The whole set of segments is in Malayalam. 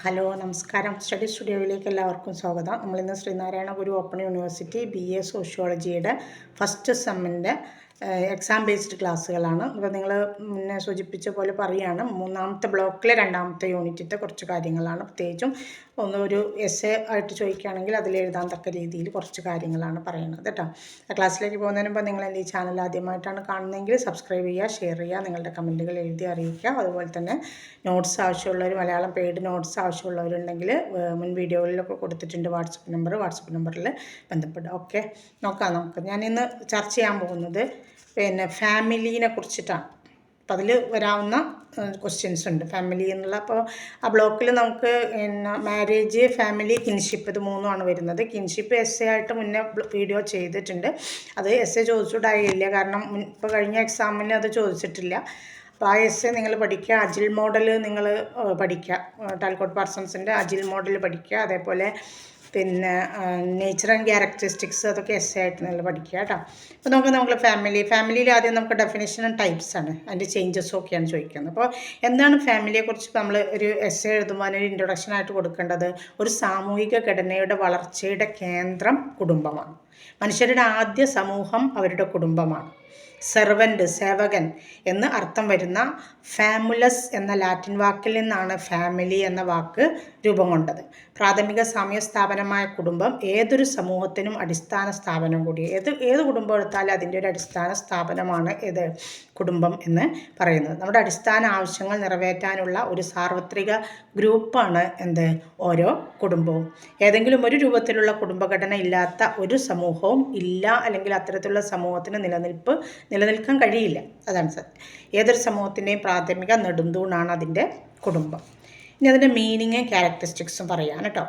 ഹലോ നമസ്കാരം. സ്റ്റഡി സ്റ്റുഡിയോയിലേക്ക് എല്ലാവർക്കും സ്വാഗതം. നമ്മളിന്ന് Sreenarayana Guru open university BA സോഷ്യോളജിയുടെ ഫസ്റ്റ് സെമ്മിൻ്റെ എക്സാം ബേസ്ഡ് ക്ലാസ്സുകളാണ്. ഇപ്പോൾ നിങ്ങൾ മുന്നേ സൂചിപ്പിച്ച പോലെ പറയുകയാണ്, മൂന്നാമത്തെ ബ്ലോക്കിലെ രണ്ടാമത്തെ യൂണിറ്റിൻ്റെ കുറച്ച് കാര്യങ്ങളാണ്. പ്രത്യേകിച്ചും ഒരു എസ്സേ ആയിട്ട് ചോദിക്കുകയാണെങ്കിൽ അതിലെഴുതാൻ തക്ക രീതിയിൽ കുറച്ച് കാര്യങ്ങളാണ് പറയുന്നത് കേട്ടോ. ക്ലാസ്സിലേക്ക് പോകുന്നതിന് മുമ്പ് നിങ്ങൾ എൻ്റെ ഈ ചാനൽ ആദ്യമായിട്ടാണ് കാണുന്നതെങ്കിൽ സബ്സ്ക്രൈബ് ചെയ്യുക, ഷെയർ ചെയ്യുക, നിങ്ങളുടെ കമൻറ്റുകൾ എഴുതി അറിയിക്കുക. അതുപോലെ തന്നെ നോട്ട്സ് ആവശ്യമുള്ളവർ, മലയാളം പെയ്ഡ് നോട്ട്സ് ആവശ്യമുള്ളവരുണ്ടെങ്കിൽ മുൻ വീഡിയോകളിലൊക്കെ കൊടുത്തിട്ടുണ്ട് വാട്സപ്പ് നമ്പറിൽ ബന്ധപ്പെടുക. ഓക്കെ, നോക്കാം നമുക്ക്. ഞാനിന്ന് ചർച്ച ചെയ്യാൻ പോകുന്നത് ഫാമിലീനെ കുറിച്ചിട്ടാണ്. അപ്പോൾ അതിൽ വരാവുന്ന ക്വസ്റ്റ്യൻസ് ഉണ്ട് ഫാമിലി എന്നുള്ള. അപ്പോൾ ആ ബ്ലോക്കിൽ നമുക്ക് മാരേജ്, ഫാമിലി, കിൻഷിപ്പ്, ഇത് മൂന്നുമാണ് വരുന്നത്. കിൻഷിപ്പ് എസ്സേ ആയിട്ട് മുന്നേ വീഡിയോ ചെയ്തിട്ടുണ്ട്. അത് എസ്സേ ചോദിച്ചിട്ടായില്ല, കാരണം ഇപ്പോൾ കഴിഞ്ഞ എക്സാമിന് അത് ചോദിച്ചിട്ടില്ല. അപ്പോൾ ആ എസ്സേ നിങ്ങൾ പഠിക്കുക. അജിൽ മോഡൽ നിങ്ങൾ പഠിക്കുക. ടാൽക്കോട്ട് പാർസൺസിൻ്റെ അജിൽ മോഡൽ പഠിക്കുക. അതേപോലെ നേച്ചർ ആൻഡ് ക്യാരക്ടറിസ്റ്റിക്സ്, അതൊക്കെ എസ്സേ ആയിട്ട് നിങ്ങൾ പഠിക്കുക കേട്ടോ. അപ്പോൾ നമുക്ക് ഫാമിലിയിൽ ആദ്യം നമുക്ക് ഡെഫിനേഷനും ടൈപ്സാണ്, അതിൻ്റെ ചേഞ്ചസും ഒക്കെയാണ് ചോദിക്കുന്നത്. അപ്പോൾ എന്താണ് ഫാമിലിയെക്കുറിച്ച് നമ്മൾ ഒരു എസ്സേ എഴുതുമ്പോൾ അതിനൊരു ഇൻട്രൊഡക്ഷനായിട്ട് കൊടുക്കേണ്ടത്, ഒരു സാമൂഹിക ഘടനയുടെ വളർച്ചയുടെ കേന്ദ്രം കുടുംബമാണ്. മനുഷ്യരുടെ ആദ്യ സമൂഹം അവരുടെ കുടുംബമാണ്. സെർവൻ്റ്, സേവകൻ എന്ന് അർത്ഥം വരുന്ന ഫാമുലസ് എന്ന ലാറ്റിൻ വാക്കിൽ നിന്നാണ് ഫാമിലി എന്ന വാക്ക് രൂപം കൊണ്ടത്. പ്രാഥമിക സാമ്യ സ്ഥാപനമായ കുടുംബം ഏതൊരു സമൂഹത്തിനും അടിസ്ഥാന സ്ഥാപനം കൂടി. ഏത് കുടുംബം എടുത്താലും അതിൻ്റെ ഒരു അടിസ്ഥാന സ്ഥാപനമാണ് കുടുംബം എന്ന് പറയുന്നത്. നമ്മുടെ അടിസ്ഥാന ആവശ്യങ്ങൾ നിറവേറ്റാനുള്ള ഒരു സാർവത്രിക ഗ്രൂപ്പാണ് ഓരോ കുടുംബവും. ഏതെങ്കിലും ഒരു രൂപത്തിലുള്ള കുടുംബഘടന ഇല്ലാത്ത ഒരു സമൂഹവും ഇല്ല, അല്ലെങ്കിൽ അത്തരത്തിലുള്ള സമൂഹത്തിന് നിലനിൽക്കാൻ കഴിയില്ല. അതാണ് സത്യം. ഏതൊരു സമൂഹത്തിൻ്റെയും പ്രാഥമിക നെടുന്തൂണാണ് അതിൻ്റെ കുടുംബം. ഇനി അതിൻ്റെ മീനിങ്ങും ക്യാരക്ടറിസ്റ്റിക്സും പറയാൻ കേട്ടോ.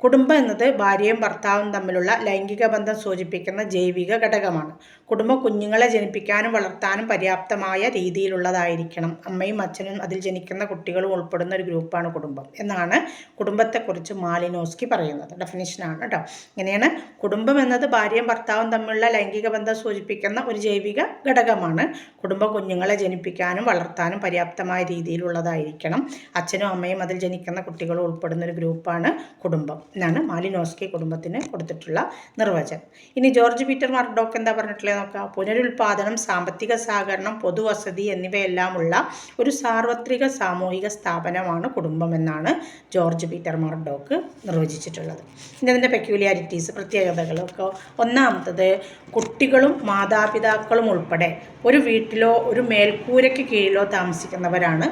കുടുംബം എന്നത് ഭാര്യയും ഭർത്താവും തമ്മിലുള്ള ലൈംഗിക ബന്ധം സൂചിപ്പിക്കുന്ന ജൈവിക ഘടകമാണ്. കുടുംബം കുഞ്ഞുങ്ങളെ ജനിപ്പിക്കാനും വളർത്താനും പര്യാപ്തമായ രീതിയിലുള്ളതായിരിക്കണം. അമ്മയും അച്ഛനും അതിൽ ജനിക്കുന്ന കുട്ടികളും ഉൾപ്പെടുന്ന ഒരു ഗ്രൂപ്പാണ് കുടുംബം എന്നാണ് കുടുംബത്തെക്കുറിച്ച് മാലിനോസ്കി പറയുന്നത്. ഡെഫിനിഷനാണ് കേട്ടോ. ഇങ്ങനെയാണ് കുടുംബം എന്നത് ഭാര്യയും ഭർത്താവും തമ്മിലുള്ള ലൈംഗിക ബന്ധം സൂചിപ്പിക്കുന്ന ഒരു ജൈവിക ഘടകമാണ്. കുടുംബം കുഞ്ഞുങ്ങളെ ജനിപ്പിക്കാനും വളർത്താനും പര്യാപ്തമായ രീതിയിലുള്ളതായിരിക്കണം. അച്ഛനും അമ്മയും അതിൽ ജനിക്കുന്ന കുട്ടികളും ഉൾപ്പെടുന്ന ഒരു ഗ്രൂപ്പാണ് കുടുംബം എന്നാണ് മാലിനോസ്കി കുടുംബത്തിന് കൊടുത്തിട്ടുള്ള നിർവചനം. ഇനി ജോർജ് പീറ്റർ മർഡോക്ക് എന്താ പറഞ്ഞിട്ടുള്ളത് നോക്കാം. പുനരുൽപാദനം, സാമ്പത്തിക സഹകരണം, പൊതുവസതി എന്നിവയെല്ലാമുള്ള ഒരു സാർവത്രിക സാമൂഹിക സ്ഥാപനമാണ് കുടുംബം എന്നാണ് ജോർജ് പീറ്റർ മർഡോക്ക് നിർവചിച്ചിട്ടുള്ളത്. ഇനി അതിൻ്റെ പെക്യൂലിയാരിറ്റീസ്, പ്രത്യേകതകളൊക്കെ. ഒന്നാമത്തത്, കുട്ടികളും മാതാപിതാക്കളും ഉൾപ്പെടെ ഒരു വീട്ടിലോ ഒരു മേൽക്കൂരയ്ക്ക് കീഴിലോ താമസിക്കുന്നവരാണ്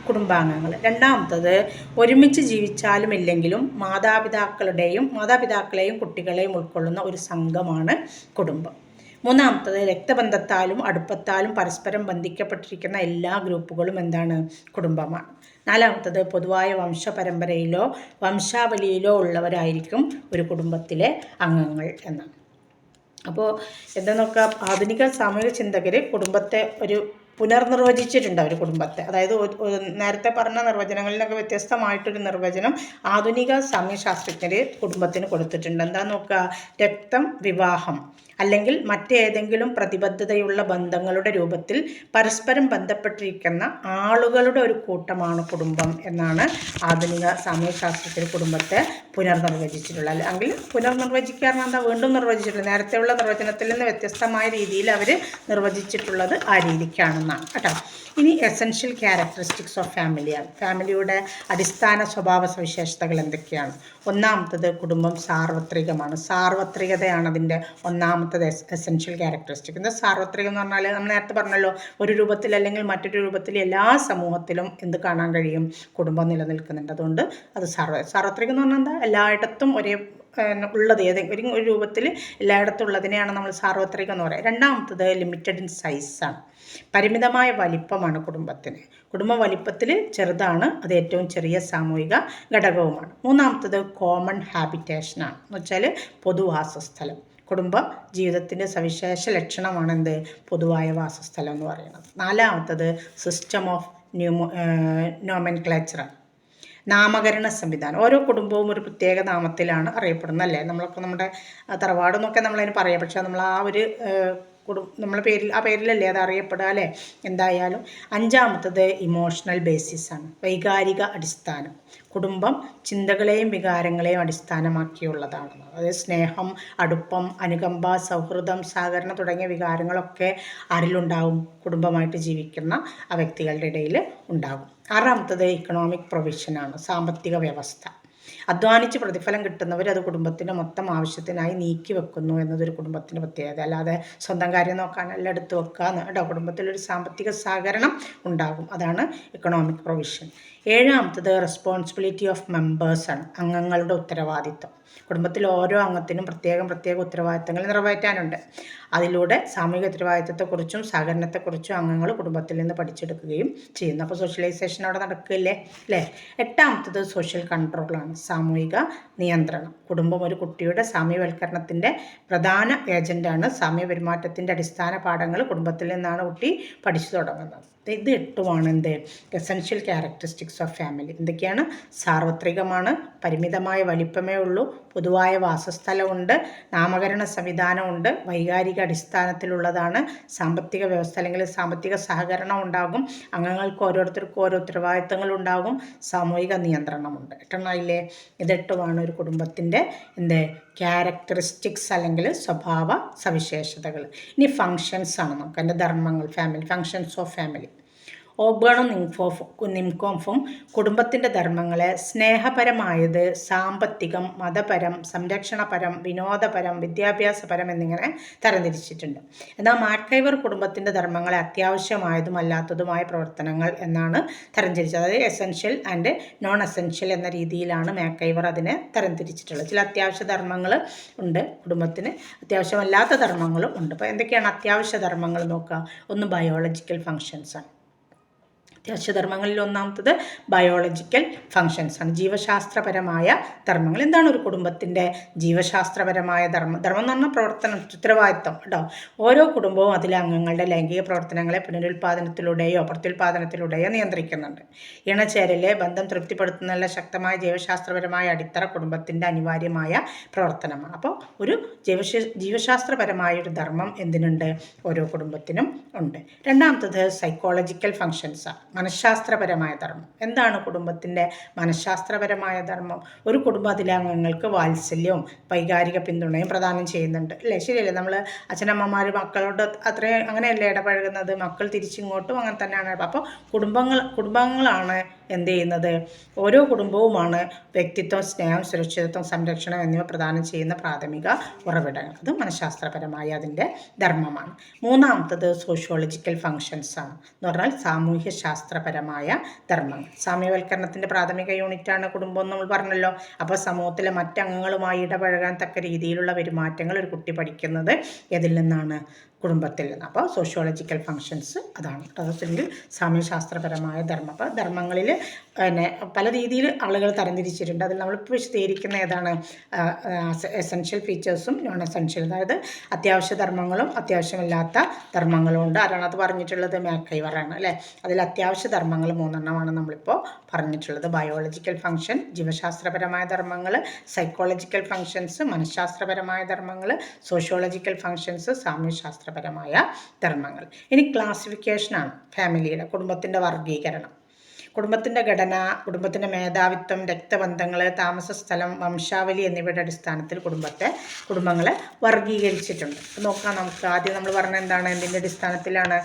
കുടുംബാംഗങ്ങൾ. രണ്ടാമത്തത്, ഒരുമിച്ച് ജീവിച്ചാലും ഇല്ലെങ്കിലും മാതാപിതാക്കളെയും കുട്ടികളെയും ഉൾക്കൊള്ളുന്ന ഒരു സംഘമാണ് കുടുംബം. മൂന്നാമത്തത്, രക്തബന്ധത്താലും അടുപ്പത്താലും പരസ്പരം ബന്ധിക്കപ്പെട്ടിരിക്കുന്ന എല്ലാ ഗ്രൂപ്പുകളും കുടുംബമാണ്. നാലാമത്തത്, പൊതുവായ വംശപരമ്പരയിലോ വംശാവലിയിലോ ഉള്ളവരായിരിക്കും ഒരു കുടുംബത്തിലെ അംഗങ്ങൾ എന്നാണ്. അപ്പോൾ എന്താണെന്നൊക്കെ, ആധുനിക സാമൂഹിക ചിന്തകർ കുടുംബത്തെ ഒരു പുനർനിർവചിച്ചിട്ടുണ്ട്. അവർ കുടുംബത്തെ, അതായത് നേരത്തെ പറഞ്ഞ നിർവചനങ്ങളിലൊക്കെ വ്യത്യസ്തമായിട്ടൊരു നിർവചനം ആധുനിക സാമ്യശാസ്ത്രജ്ഞർ കുടുംബത്തിന് കൊടുത്തിട്ടുണ്ട്. എന്താണെന്ന് നോക്കുക, രക്തം, വിവാഹം അല്ലെങ്കിൽ മറ്റേതെങ്കിലും പ്രതിബദ്ധതയുള്ള ബന്ധങ്ങളുടെ രൂപത്തിൽ പരസ്പരം ബന്ധപ്പെട്ടിരിക്കുന്ന ആളുകളുടെ ഒരു കൂട്ടമാണ് കുടുംബം എന്നാണ് ആധുനിക സാമ്യശാസ്ത്രത്തിൽ കുടുംബത്തെ പുനർനിർവചിച്ചിട്ടുള്ളത്. അല്ലെങ്കിൽ പുനർനിർവചിക്കാറുണ്ട്, എന്താ, വീണ്ടും നിർവചിച്ചിട്ടുള്ളത്. നേരത്തെയുള്ള നിർവചനത്തിൽ നിന്ന് വ്യത്യസ്തമായ രീതിയിൽ അവർ നിർവചിച്ചിട്ടുള്ളത് ആ രീതിക്കാണെന്നാണ് കേട്ടോ. ഇനി എസെൻഷ്യൽ ക്യാരക്ടറിസ്റ്റിക്സ് ഓഫ് ഫാമിലിയാണ്. ഫാമിലിയുടെ അടിസ്ഥാന സ്വഭാവ സവിശേഷതകൾ എന്തൊക്കെയാണ്? ഒന്നാമത്തത്, കുടുംബം സാർവത്രികമാണ്. സാർവത്രികതയാണ് അതിൻ്റെ ഒന്നാമത്തത് എസെൻഷ്യൽ ക്യാരക്ടറിസ്റ്റിക്. എന്താ സാർവത്രികം എന്ന് പറഞ്ഞാൽ, നമ്മൾ നേരത്തെ പറഞ്ഞല്ലോ, ഒരു രൂപത്തിൽ അല്ലെങ്കിൽ മറ്റൊരു രൂപത്തിൽ എല്ലാ സമൂഹത്തിലും കാണാൻ കഴിയും, കുടുംബം നിലനിൽക്കുന്നുണ്ട്. അതുകൊണ്ട് അത് സാർവത്രികം എന്ന് പറഞ്ഞാൽ എന്താ, എല്ലായിടത്തും ഒരേ ഉള്ളത്, ഏതെങ്കിലും ഒരു രൂപത്തിൽ എല്ലായിടത്തും ഉള്ളതിനെയാണ് നമ്മൾ സാർവത്രികം എന്ന് പറയുക. രണ്ടാമത്തത്, ലിമിറ്റഡ് ഇൻ സൈസാണ്. പരിമിതമായ വലിപ്പമാണ് കുടുംബത്തിന്. കുടുംബം വലിപ്പത്തിൽ ചെറുതാണ്, അത് ഏറ്റവും ചെറിയ സാമൂഹിക ഘടകവുമാണ്. മൂന്നാമത്തത്, കോമൺ ഹാബിറ്റേഷനാണ്. എന്ന് വെച്ചാൽ പൊതുവാസസ്ഥലം. കുടുംബ ജീവിതത്തിൻ്റെ സവിശേഷ ലക്ഷണമാണ് പൊതുവായ വാസസ്ഥലം എന്ന് പറയുന്നത്. നാലാമത്തത്, സിസ്റ്റം ഓഫ് നോമെൻക്ലേച്ചറാണ്. നാമകരണ സംവിധാനം. ഓരോ കുടുംബവും ഒരു പ്രത്യേക നാമത്തിലാണ് അറിയപ്പെടുന്നത്, അല്ലേ? നമ്മളൊക്കെ നമ്മുടെ തറവാടെന്നൊക്കെ നമ്മളതിന് പറയാം. പക്ഷേ നമ്മൾ ആ ഒരു നമ്മളെ പേരിൽ ആ പേരിലല്ലേ അത് അറിയപ്പെടുക അല്ലേ. എന്തായാലും അഞ്ചാമത്തത് ഇമോഷണൽ ബേസിസാണ്, വൈകാരിക അടിസ്ഥാനം. കുടുംബം ചിന്തകളെയും വികാരങ്ങളെയും അടിസ്ഥാനമാക്കിയുള്ളതാണ്. അതായത് സ്നേഹം, അടുപ്പം, അനുകമ്പ, സൗഹൃദം, സഹകരണം തുടങ്ങിയ വികാരങ്ങളൊക്കെ ആരിലുണ്ടാവും? കുടുംബമായിട്ട് ജീവിക്കുന്ന ആ വ്യക്തികളുടെ ഇടയിൽ ഉണ്ടാകും. ആറാമത്തത് ഇക്കണോമിക് പ്രൊവിഷനാണ്, സാമ്പത്തിക വ്യവസ്ഥ. അധ്വാനിച്ച് പ്രതിഫലം കിട്ടുന്നവർ അത് കുടുംബത്തിൻ്റെ മൊത്തം ആവശ്യത്തിനായി നീക്കി വെക്കുന്നു എന്നതൊരു കുടുംബത്തിൻ്റെ പ്രത്യേകത. അല്ലാതെ സ്വന്തം കാര്യം നോക്കാനല്ല എടുത്തു വെക്കാന്ന് കേട്ടോ. കുടുംബത്തിലൊരു സാമ്പത്തിക സഹകരണം ഉണ്ടാകും, അതാണ് ഇക്കണോമിക് പ്രൊവിഷൻ. ഏഴാമത്തത് റെസ്പോൺസിബിലിറ്റി ഓഫ് മെമ്പേഴ്സാണ്, അംഗങ്ങളുടെ ഉത്തരവാദിത്വം. കുടുംബത്തിൽ ഓരോ അംഗത്തിനും പ്രത്യേക ഉത്തരവാദിത്തങ്ങൾ നിറവേറ്റാനുണ്ട്. അതിലൂടെ സാമൂഹിക ഉത്തരവാദിത്തത്തെക്കുറിച്ചും സഹകരണത്തെക്കുറിച്ചും അംഗങ്ങൾ കുടുംബത്തിൽ നിന്ന് പഠിച്ചെടുക്കുകയും ചെയ്യുന്നു. അപ്പോൾ സോഷ്യലൈസേഷൻ അവിടെ നടക്കില്ലേ അല്ലേ. എട്ടാമത്തത് സോഷ്യൽ കൺട്രോളാണ്, സാമൂഹിക നിയന്ത്രണം. കുടുംബം ഒരു കുട്ടിയുടെ സാമൂഹ്യവൽക്കരണത്തിൻ്റെ പ്രധാന ഏജൻ്റാണ്. സാമൂഹ്യ പെരുമാറ്റത്തിൻ്റെ അടിസ്ഥാന പാഠങ്ങൾ കുടുംബത്തിൽ നിന്നാണ് കുട്ടി പഠിച്ചു തുടങ്ങുന്നത്. ഇത് എട്ടുമാണ് എന്ത്? Essential characteristics of family. എന്തൊക്കെയാണ്? സാർവത്രികമാണ്, പരിമിതമായ വലിപ്പമേ ഉള്ളൂ, പൊതുവായ വാസസ്ഥലമുണ്ട്, നാമകരണ സംവിധാനമുണ്ട്, വൈകാരിക അടിസ്ഥാനത്തിലുള്ളതാണ്, സാമ്പത്തിക വ്യവസ്ഥ അല്ലെങ്കിൽ സാമ്പത്തിക സഹകരണം ഉണ്ടാകും, അംഗങ്ങൾക്ക് ഓരോരുത്തർക്കും ഓരോ ഉത്തരവാദിത്തങ്ങളുണ്ടാകും, സാമൂഹിക നിയന്ത്രണമുണ്ട്. എട്ടെണ്ണമായില്ലേ? ഇതെട്ടുമാണ് ഒരു കുടുംബത്തിൻ്റെ ക്യാരക്ടറിസ്റ്റിക്സ് അല്ലെങ്കിൽ സ്വഭാവ സവിശേഷതകൾ. ഇനി ഫങ്ഷൻസ് ആണ് നമുക്ക്, അതിൻ്റെ ധർമ്മങ്ങൾ, ഫാമിലി ഫങ്ഷൻസ് ഓഫ് ഫാമിലി. ഓബേണും നിംകോംഫും കുടുംബത്തിൻ്റെ ധർമ്മങ്ങളെ സ്നേഹപരമായത്, സാമ്പത്തികം, മതപരം, സംരക്ഷണപരം, വിനോദപരം, വിദ്യാഭ്യാസപരം എന്നിങ്ങനെ തരംതിരിച്ചിട്ടുണ്ട്. എന്നാൽ മാക്കൈവർ കുടുംബത്തിൻ്റെ ധർമ്മങ്ങളെ അത്യാവശ്യമായതും അല്ലാത്തതുമായ പ്രവർത്തനങ്ങൾ എന്നാണ് തരംതിരിച്ചത്. അതായത് എസെൻഷ്യൽ ആൻഡ് നോൺ എസെൻഷ്യൽ എന്ന രീതിയിലാണ് മാക്കൈവർ അതിനെ തരംതിരിച്ചിട്ടുള്ളത്. ചില അത്യാവശ്യ ധർമ്മങ്ങൾ ഉണ്ട് കുടുംബത്തിന്, അത്യാവശ്യമല്ലാത്ത ധർമ്മങ്ങളും ഉണ്ട്. അപ്പോൾ എന്തൊക്കെയാണ് അത്യാവശ്യ ധർമ്മങ്ങൾ നോക്കുക? ഒന്ന് ബയോളജിക്കൽ ഫങ്ഷൻസാണ്. അത്യാവശ്യധർമ്മങ്ങളിൽ ഒന്നാമത്തത് ബയോളജിക്കൽ ഫങ്ഷൻസാണ്, ജീവശാസ്ത്രപരമായ ധർമ്മങ്ങൾ. എന്താണ് ഒരു കുടുംബത്തിൻ്റെ ജീവശാസ്ത്രപരമായ ധർമ്മം? ധർമ്മം എന്ന് പറഞ്ഞാൽ പ്രവർത്തനം, ഉത്തരവാദിത്വം കേട്ടോ. ഓരോ കുടുംബവും അതിലെ അംഗങ്ങളുടെ ലൈംഗിക പ്രവർത്തനങ്ങളെ പുനരുൽപാദനത്തിലൂടെയോ പ്രത്യുൽപാദനത്തിലൂടെയോ നിയന്ത്രിക്കുന്നുണ്ട്. ഇണചേരലെ ബന്ധം തൃപ്തിപ്പെടുത്തുന്നതിനുള്ള ശക്തമായ ജീവശാസ്ത്രപരമായ അടിത്തറ കുടുംബത്തിൻ്റെ അനിവാര്യമായ പ്രവർത്തനമാണ്. അപ്പോൾ ഒരു ജീവശാസ്ത്രപരമായ ഒരു ധർമ്മം എന്തിനുണ്ട്? ഓരോ കുടുംബത്തിനും ഉണ്ട്. രണ്ടാമത്തത് സൈക്കോളജിക്കൽ ഫങ്ഷൻസാണ്, മനഃശാസ്ത്രപരമായ ധർമ്മം. എന്താണ് കുടുംബത്തിൻ്റെ മനഃശാസ്ത്രപരമായ ധർമ്മം? ഒരു കുടുംബം അതിലെ അംഗങ്ങൾക്ക് വാത്സല്യവും വൈകാരിക പിന്തുണയും പ്രദാനം ചെയ്യുന്നുണ്ട് അല്ലേ. ശരിയല്ലേ? നമ്മൾ അച്ഛനമ്മമാർ മക്കളോട് അത്രയും അങ്ങനെയല്ലേ ഇടപഴകുന്നത്, മക്കൾ തിരിച്ചിങ്ങോട്ടും അങ്ങനെ തന്നെയാണ്. അപ്പോൾ കുടുംബങ്ങളാണ് എന്ത് ചെയ്യുന്നത്? ഓരോ കുടുംബവുമാണ് വ്യക്തിത്വം, സ്നേഹം, സുരക്ഷിതത്വം, സംരക്ഷണം എന്നിവ പ്രദാനം ചെയ്യുന്ന പ്രാഥമിക ഉറവിടങ്ങൾ. അത് മനഃശാസ്ത്രപരമായ അതിൻ്റെ ധർമ്മമാണ്. മൂന്നാമത്തത് സോഷ്യോളജിക്കൽ ഫങ്ഷൻസാണ് എന്ന് പറഞ്ഞാൽ സാമൂഹ്യ ശാസ്ത്രപരമായ ധർമ്മങ്ങൾ. സാമ്യവൽക്കരണത്തിൻ്റെ പ്രാഥമിക യൂണിറ്റാണ് കുടുംബം നമ്മൾ പറഞ്ഞല്ലോ. അപ്പോൾ സമൂഹത്തിലെ മറ്റംഗങ്ങളുമായി ഇടപഴകാൻ തക്ക രീതിയിലുള്ള പെരുമാറ്റങ്ങൾ ഒരു കുട്ടി പഠിക്കുന്നത് ഇതിൽ നിന്നാണ്? കുടുംബത്തിൽ നിന്ന്. അപ്പോൾ സോഷ്യോളജിക്കൽ ഫങ്ഷൻസ് അതാണ്. അതെങ്കിൽ സാമ്യശാസ്ത്രപരമായ ധർമ്മം. അപ്പോൾ ധർമ്മങ്ങളിൽ പിന്നെ പല രീതിയിൽ ആളുകൾ തരംതിരിച്ചിട്ടുണ്ട്. അതിൽ നമ്മളിപ്പോൾ വിശദീകരിക്കുന്ന ഏതാണ്? എസെൻഷ്യൽ ഫീച്ചേഴ്സും നോൺ എസെൻഷ്യൽ, അതായത് അത്യാവശ്യ ധർമ്മങ്ങളും അത്യാവശ്യമില്ലാത്ത ധർമ്മങ്ങളും ഉണ്ട്. ആരാണ് അത് പറഞ്ഞിട്ടുള്ളത്? മാക്കൈവറാണ് അല്ലേ. അതിൽ അത്യാവശ്യ ധർമ്മങ്ങൾ 3 നമ്മളിപ്പോൾ പറഞ്ഞിട്ടുള്ളത്. ബയോളജിക്കൽ ഫങ്ഷൻ, ജീവശാസ്ത്രപരമായ ധർമ്മങ്ങൾ, സൈക്കോളജിക്കൽ ഫങ്ഷൻസ്, മനഃശാസ്ത്രപരമായ ധർമ്മങ്ങൾ, സോഷ്യോളജിക്കൽ ഫങ്ഷൻസ്, സാമ്യശാസ്ത്രപരമായ ധർമ്മങ്ങൾ. ഇനി ക്ലാസിഫിക്കേഷനാണ് ഫാമിലിയുടെ, കുടുംബത്തിൻ്റെ വർഗീകരണം. കുടുംബത്തിൻ്റെ ഘടന, കുടുംബത്തിൻ്റെ മേധാവിത്വം, രക്തബന്ധങ്ങൾ, താമസ സ്ഥലം, വംശാവലി എന്നിവയുടെ അടിസ്ഥാനത്തിൽ കുടുംബങ്ങളെ വർഗീകരിച്ചിട്ടുണ്ട്. നോക്കാം നമുക്ക്. ആദ്യം നമ്മൾ പറഞ്ഞ എന്താണ്? എന്തിൻ്റെ അടിസ്ഥാനത്തിലാണ്?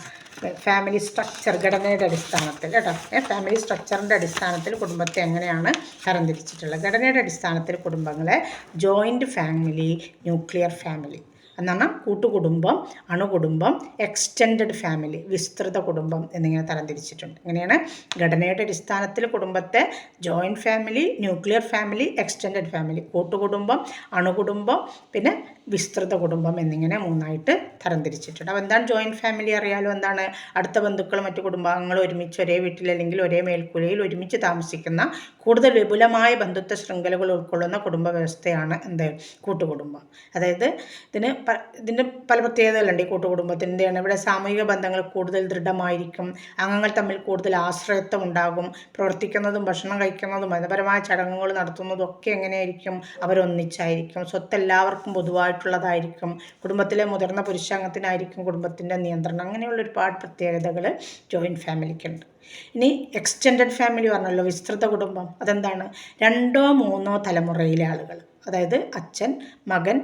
ഫാമിലി സ്ട്രക്ചർ, ഘടനയുടെ അടിസ്ഥാനത്തിൽ കേട്ടോ. ഫാമിലി സ്ട്രക്ചറിൻ്റെ അടിസ്ഥാനത്തിൽ കുടുംബത്തെ എങ്ങനെയാണ് തരംതിരിച്ചിട്ടുള്ളത്? ഘടനയുടെ അടിസ്ഥാനത്തിൽ കുടുംബങ്ങളെ ജോയിൻറ്റ് ഫാമിലി, ന്യൂക്ലിയർ ഫാമിലി എന്നാണ്, കൂട്ടുകുടുംബം, അണുകുടുംബം, എക്സ്റ്റെൻഡഡ് ഫാമിലി, വിസ്തൃത കുടുംബം എന്നിങ്ങനെ തരംതിരിച്ചിട്ടുണ്ട്. ഇങ്ങനെയാണ് ഘടനയുടെ അടിസ്ഥാനത്തിൽ കുടുംബത്തെ joint family, nuclear family, extended family, കൂട്ടുകുടുംബം, അണുകുടുംബം, പിന്നെ വിസ്തൃത കുടുംബം എന്നിങ്ങനെ 3ആയിട്ട് തരംതിരിച്ചിട്ടുണ്ട്. അപ്പോൾ എന്താണ് ജോയിൻറ്റ് ഫാമിലി? അറിയാലോ. എന്താണ്? അടുത്ത ബന്ധുക്കളും മറ്റു കുടുംബാംഗങ്ങളും ഒരുമിച്ച് ഒരേ വീട്ടിൽ അല്ലെങ്കിൽ ഒരേ മേൽക്കൂരയിൽ ഒരുമിച്ച് താമസിക്കുന്ന കൂടുതൽ വിപുലമായ ബന്ധുത്വ ശൃംഖലകൾ ഉൾക്കൊള്ളുന്ന കുടുംബ വ്യവസ്ഥയാണ് എന്ത്? കൂട്ടുകുടുംബം. അതായത് ഇതിന് ഇതിൻ്റെ പല പ്രത്യേകതകളുണ്ട് ഈ കൂട്ടുകുടുംബത്തിൻ്റെയാണ്. ഇവിടെ സാമൂഹിക ബന്ധങ്ങൾ കൂടുതൽ ദൃഢമായിരിക്കും, അംഗങ്ങൾ തമ്മിൽ കൂടുതൽ ആശ്രയത്വം ഉണ്ടാകും, പ്രവർത്തിക്കുന്നതും ഭക്ഷണം കഴിക്കുന്നതും മതപരമായ ചടങ്ങുകൾ നടത്തുന്നതും ഒക്കെ എങ്ങനെയായിരിക്കും, അവരൊന്നിച്ചായിരിക്കും, സ്വത്ത് എല്ലാവർക്കും പൊതുവായിട്ടുള്ളതായിരിക്കും, കുടുംബത്തിലെ മുതിർന്ന പുരുഷാംഗത്തിനായിരിക്കും കുടുംബത്തിൻ്റെ നിയന്ത്രണം. അങ്ങനെയുള്ള ഒരുപാട് പ്രത്യേകതകൾ ജോയിൻറ്റ് ഫാമിലിക്കുണ്ട്. ഇനി എക്സ്റ്റെൻഡഡ് ഫാമിലി പറഞ്ഞല്ലോ, വിസ്തൃത കുടുംബം. അതെന്താണ്? 2 3 തലമുറയിലെ ആളുകൾ, അതായത് അച്ഛൻ, മകൻ,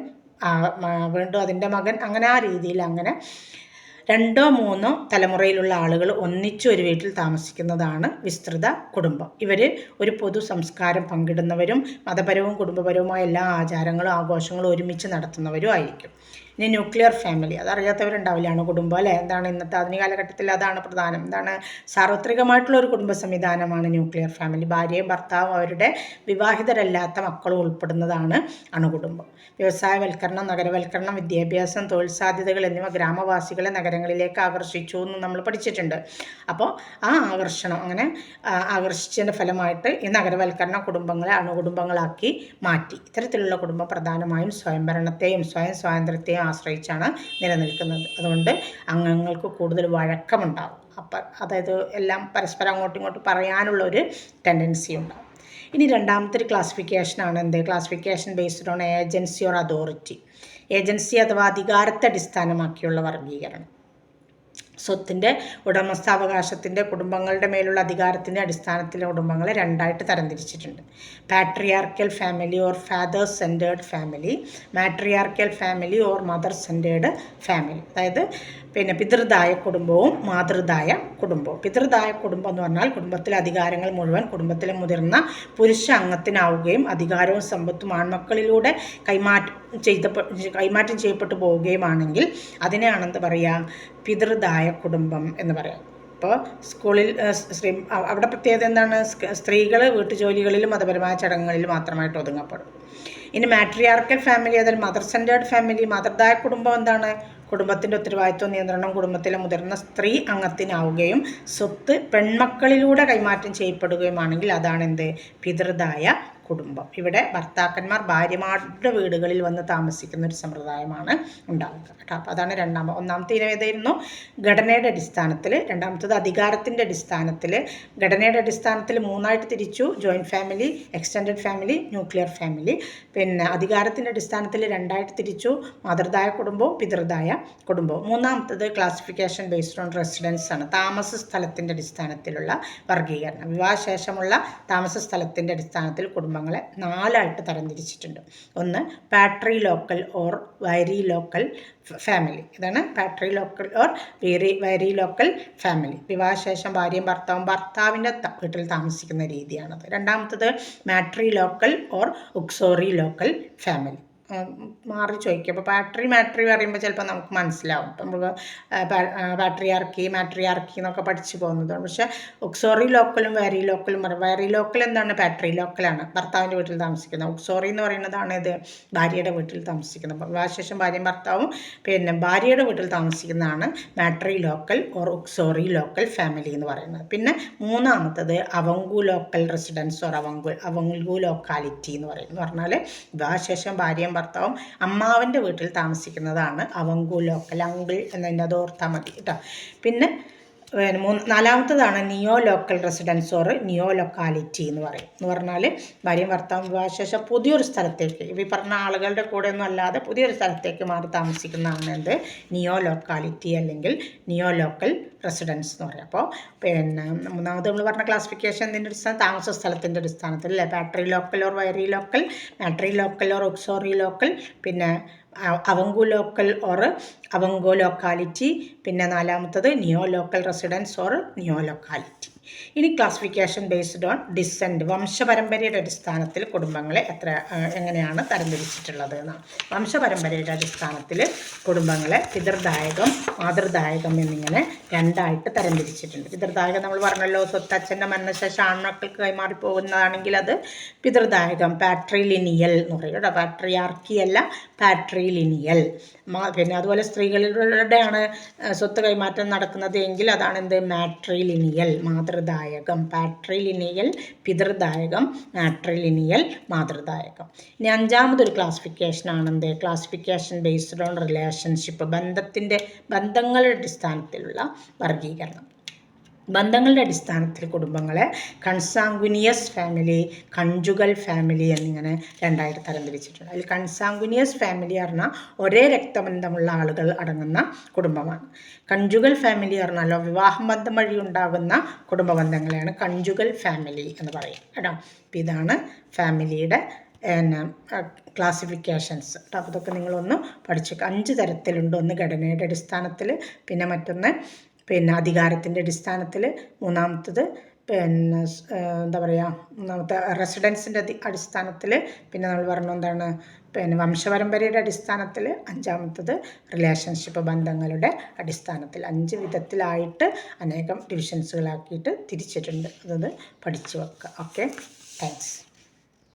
വീണ്ടും അതിൻ്റെ മകൻ, അങ്ങനെ ആ രീതിയിൽ അങ്ങനെ 2 3 തലമുറയിലുള്ള ആളുകൾ ഒന്നിച്ച് ഒരു വീട്ടിൽ താമസിക്കുന്നതാണ് വിസ്തൃത കുടുംബം. ഇവർ ഒരു പൊതു സംസ്കാരം പങ്കിടുന്നവരും മതപരവും കുടുംബപരവുമായ എല്ലാ ആചാരങ്ങളും ആഘോഷങ്ങളും ഒരുമിച്ച് നടത്തുന്നവരും ആയിരിക്കും. ഇനി ന്യൂക്ലിയർ ഫാമിലി, അതറിയാത്തവരുണ്ടാവില്ല. കുടുംബം അല്ലേ, എന്താണ് ഇന്നത്തെ ആധുനിക കാലഘട്ടത്തിൽ അതാണ് പ്രധാനം. എന്താണ്? സാർവത്രികമായിട്ടുള്ള ഒരു കുടുംബ സംവിധാനമാണ് ന്യൂക്ലിയർ ഫാമിലി. ഭാര്യയും ഭർത്താവും അവരുടെ വിവാഹിതരല്ലാത്ത മക്കളും ഉൾപ്പെടുന്നതാണ് അണുകുടുംബം. വ്യവസായവൽക്കരണം, നഗരവൽക്കരണം, വിദ്യാഭ്യാസം, തൊഴിൽ സാധ്യതകൾ എന്നിവ ഗ്രാമവാസികളെ നഗരങ്ങളിലേക്ക് ആകർഷിച്ചു എന്ന് നമ്മൾ പഠിച്ചിട്ടുണ്ട്. അപ്പോൾ ആ ആകർഷണം, അങ്ങനെ ആകർഷിച്ചതിൻ്റെ ഫലമായിട്ട് ഈ നഗരവൽക്കരണ കുടുംബങ്ങളെ അണുകുടുംബങ്ങളാക്കി മാറ്റി. ഇത്തരത്തിലുള്ള കുടുംബം പ്രധാനമായും സ്വയംഭരണത്തെയും സ്വയം സ്വാതന്ത്ര്യത്തെയും ആശ്രയിച്ചാണ് നിലനിൽക്കുന്നത്. അതുകൊണ്ട് അംഗങ്ങൾക്ക് കൂടുതൽ വഴക്കമുണ്ടാകും. അതായത് എല്ലാം പരസ്പരം അങ്ങോട്ടും ഇങ്ങോട്ടും പറയാനുള്ള ഒരു ടെൻഡൻസി ഉണ്ടാകും. ഇനി രണ്ടാമത്തെ ഒരു ക്ലാസിഫിക്കേഷനാണ് എന്ത്? Classification based on agency or authority. Agency അഥവാ അധികാരത്തെ അടിസ്ഥാനമാക്കിയുള്ള വർഗീകരണം. സ്വത്തിൻ്റെ ഉടമസ്ഥാവകാശത്തിൻ്റെ കുടുംബങ്ങളുടെ മേലുള്ള അധികാരത്തിൻ്റെ അടിസ്ഥാനത്തിലെ കുടുംബങ്ങളെ 2ആയിട്ട് തരംതിരിച്ചിട്ടുണ്ട്. Patriarchal family or father centred family, matriarchal family or mother centred family. അതായത് പിതൃദായ കുടുംബവും മാതൃദായ കുടുംബവും. പിതൃദായ കുടുംബം എന്ന് പറഞ്ഞാൽ കുടുംബത്തിലെ അധികാരങ്ങൾ മുഴുവൻ കുടുംബത്തിലെ മുതിർന്ന പുരുഷ അംഗത്തിനാവുകയും അധികാരവും സമ്പത്തും ആൺമക്കളിലൂടെ കൈമാറ്റം ചെയ്യപ്പെട്ടു പോവുകയുമാണെങ്കിൽ അതിനെയാണെന്ത് പറയുക? പിതൃദായ കുടുംബം എന്ന് പറയാം. അപ്പോൾ സ്കൂളിൽ അവിടെ പ്രത്യേകത എന്താണ്? സ്ത്രീകൾ വീട്ടുജോലികളിലും മതപരമായ ചടങ്ങുകളിൽ മാത്രമായിട്ട് ഒതുങ്ങപ്പെടും. ഇനി മാട്രിയാർക്കൽ ഫാമിലി, അതിൽ മദർ സെൻറ്റേർഡ് ഫാമിലി, മാതൃദായ കുടുംബം എന്താണ്? കുടുംബത്തിൻ്റെ ഉത്തരവാദിത്വ നിയന്ത്രണം കുടുംബത്തിലെ മുതിർന്ന സ്ത്രീ അംഗത്തിനാവുകയും സ്വത്ത് പെൺമക്കളിലൂടെ കൈമാറ്റം ചെയ്യപ്പെടുകയുമാണെങ്കിൽ അതാണ് എന്ത്? പിതൃദായ കുടുംബം. ഇവിടെ ഭർത്താക്കന്മാർ ഭാര്യമാരുടെ വീടുകളിൽ വന്ന് താമസിക്കുന്ന ഒരു സമ്പ്രദായമാണ് ഉണ്ടാകുക കേട്ടോ. അപ്പോൾ അതാണ് ഒന്നാമത്തെ ഇനം ഏതായിരുന്നു? ഘടനയുടെ അടിസ്ഥാനത്തിൽ. രണ്ടാമത്തത് അധികാരത്തിൻ്റെ അടിസ്ഥാനത്തിൽ. ഘടനയുടെ അടിസ്ഥാനത്തിൽ 3ആയിട്ട് തിരിച്ചു: joint family, extended family, nuclear family. അധികാരത്തിൻ്റെ അടിസ്ഥാനത്തിൽ 2ആയിട്ട് തിരിച്ചു: മാതൃദായ കുടുംബവും പിതൃദായ കുടുംബവും. മൂന്നാമത്തത് ക്ലാസിഫിക്കേഷൻ ബേസ്ഡ് ഓൺ റെസിഡൻസ് ആണ്. താമസ സ്ഥലത്തിൻ്റെ അടിസ്ഥാനത്തിലുള്ള വർഗീകരണം. വിവാഹശേഷമുള്ള താമസ സ്ഥലത്തിൻ്റെ അടിസ്ഥാനത്തിൽ കുടുംബങ്ങളെ 4ആയിട്ട് തരംതിരിച്ചിട്ടുണ്ട്. ഒന്ന് പാട്രി local or viri local family. ഇതാണ് പാട്രി local or viri local family. വിവാഹശേഷം ഭാര്യയും ഭർത്താവിൻ്റെ വീട്ടിൽ താമസിക്കുന്ന രീതിയാണത്. രണ്ടാമത്തത് മാട്രി local or uxori local family. മാറി ചോദിക്കും. അപ്പോൾ മാട്രി പറയുമ്പോൾ ചിലപ്പോൾ നമുക്ക് മനസ്സിലാവും. ഇപ്പം നമ്മൾ മാട്രിയാർക്കി എന്നൊക്കെ പഠിച്ചു പോകുന്നതാണ്. പക്ഷേ ഉക്സോറി ലോക്കലും വൈരി ലോക്കലും പറയും. വൈരി ലോക്കൽ എന്താണ്? പാട്രി ലോക്കലാണ്, ഭർത്താവിൻ്റെ വീട്ടിൽ താമസിക്കുന്നത്. ഉക്സോറി എന്ന് പറയുന്നതാണ് ഇത് ഭാര്യയുടെ വീട്ടിൽ താമസിക്കുന്നത്. അപ്പോൾ വിവാഹശേഷം ഭാര്യയും ഭർത്താവും ഭാര്യയുടെ വീട്ടിൽ താമസിക്കുന്നതാണ് മാട്രി local or uxori local family എന്ന് പറയുന്നത്. പിന്നെ മൂന്നാമത്തത് അവങ്കു ലോക്കൽ റെസിഡൻസ് ഓർ അവങ്കു ലോക്കാലിറ്റി എന്ന് പറയുന്നത്. എന്ന് പറഞ്ഞാൽ വിവാഹശേഷം ഭാര്യയും ഭർത്താവും അമ്മാവൻ്റെ വീട്ടിൽ താമസിക്കുന്നതാണ് അവങ്കു ലോക്കൽ. അങ്കിൾ എന്നതിൻ്റെ അത് ഓർത്താൽ മതി കേട്ടോ. പിന്നെ നാലാമത്തതാണ് neo local residence or neo locality എന്ന് പറയും. എന്ന് പറഞ്ഞാൽ ഭാര്യയും ഭർത്താവും വിവാഹശേഷം പുതിയൊരു സ്ഥലത്തേക്ക്, ഈ പറഞ്ഞ ആളുകളുടെ കൂടെ ഒന്നും അല്ലാതെ പുതിയൊരു സ്ഥലത്തേക്ക് മാറി താമസിക്കുന്നതാണ് എന്ത്? നിയോ ലൊക്കാലിറ്റി അല്ലെങ്കിൽ നിയോ ലോക്കൽ റെസിഡൻസ് എന്ന് പറയും. അപ്പോൾ മൂന്നാമത് നമ്മൾ പറഞ്ഞ ക്ലാസിഫിക്കേഷൻ ഇതിൻ്റെ അടിസ്ഥാനം താമസ സ്ഥലത്തിൻ്റെ അടിസ്ഥാനത്തിൽ അല്ലേ? Patri local or viri local, matri local or uxori local, പിന്നെ avuncu local or avunco locality, പിന്നെ നാലാമത്തത് neo local residence or neo locality. ഇനി ക്ലാസിഫിക്കേഷൻ ബേസ്ഡ് ഓൺ ഡിസെൻറ്റ്, വംശപരമ്പരയുടെ അടിസ്ഥാനത്തിൽ കുടുംബങ്ങളെ എങ്ങനെയാണ് തരംതിരിച്ചിട്ടുള്ളത് എന്നാണ്. വംശപരമ്പരയുടെ അടിസ്ഥാനത്തിൽ കുടുംബങ്ങളെ പിതൃദായകം, മാതൃദായകം എന്നിങ്ങനെ 2ആയിട്ട് തരംതിരിച്ചിട്ടുണ്ട്. പിതൃദായകം നമ്മൾ പറഞ്ഞല്ലോ, സ്വത്തച്ഛൻ്റെ മരണശേഷം ആൺമക്കൾക്ക് കൈമാറിപ്പോകുന്നതാണെങ്കിൽ അത് പിതൃദായകം, പാട്രിലിനിയൽ എന്ന് പറയും കേട്ടോ. പാട്രിയാർക്കി അല്ല, പാട്രിലിനിയൽ. പിന്നെ അതുപോലെ സ്ത്രീകളുടെയാണ് സ്വത്ത് കൈമാറ്റം നടക്കുന്നത് എങ്കിൽ അതാണ് എന്ത്? മാട്രിലിനിയൽ, മാതൃ മാതൃദായകം. പാട്രിലിനിയൽ പിതൃദായകം, മാട്രിലിനിയൽ മാതൃദായകം. ഇനി അഞ്ചാമതൊരു ക്ലാസിഫിക്കേഷനാണ് എന്ത്? Classification based on relationship. ബന്ധങ്ങളുടെ അടിസ്ഥാനത്തിലുള്ള വർഗീകരണം. ബന്ധങ്ങളുടെ അടിസ്ഥാനത്തിൽ കുടുംബങ്ങളെ കൺസാങ്കുനിയസ് ഫാമിലി, കൺജുഗൽ ഫാമിലി എന്നിങ്ങനെ രണ്ടായിട്ട് തരംതിരിച്ചിട്ടുണ്ട്. അതിൽ കൺസാങ്കുനിയസ് ഫാമിലി പറഞ്ഞാൽ ഒരേ രക്തബന്ധമുള്ള ആളുകൾ അടങ്ങുന്ന കുടുംബമാണ്. കൺജുഗൽ ഫാമിലി പറഞ്ഞാലോ വിവാഹം ബന്ധം വഴി ഉണ്ടാകുന്ന കുടുംബ ബന്ധങ്ങളെയാണ് കൺജുഗൽ ഫാമിലി എന്ന് പറയും കേട്ടോ. അപ്പം ഇതാണ് ഫാമിലിയുടെ ക്ലാസിഫിക്കേഷൻസ് കേട്ടോ. അപ്പോൾ ഇതൊക്കെ നിങ്ങളൊന്ന് പഠിച്ചു. 5 തരത്തിലുണ്ട്. ഒന്ന് ഘടനയുടെ അടിസ്ഥാനത്തിൽ, പിന്നെ മറ്റൊന്ന് അധികാരത്തിൻ്റെ അടിസ്ഥാനത്തിൽ, മൂന്നാമത്തത് എന്താ പറയുക, മൂന്നാമത്തെ റെസിഡൻസിൻ്റെ അടിസ്ഥാനത്തിൽ, പിന്നെ നമ്മൾ പറഞ്ഞു എന്താണ് വംശപരമ്പരയുടെ അടിസ്ഥാനത്തിൽ, അഞ്ചാമത്തത് റിലേഷൻഷിപ്പ് ബന്ധങ്ങളുടെ അടിസ്ഥാനത്തിൽ. 5 വിധത്തിലായിട്ട് അനേകം ഡിവിഷൻസുകളാക്കിയിട്ട് തിരിച്ചിട്ടുണ്ട്. അതത് പഠിച്ചു വെക്കുക. Okay, thanks.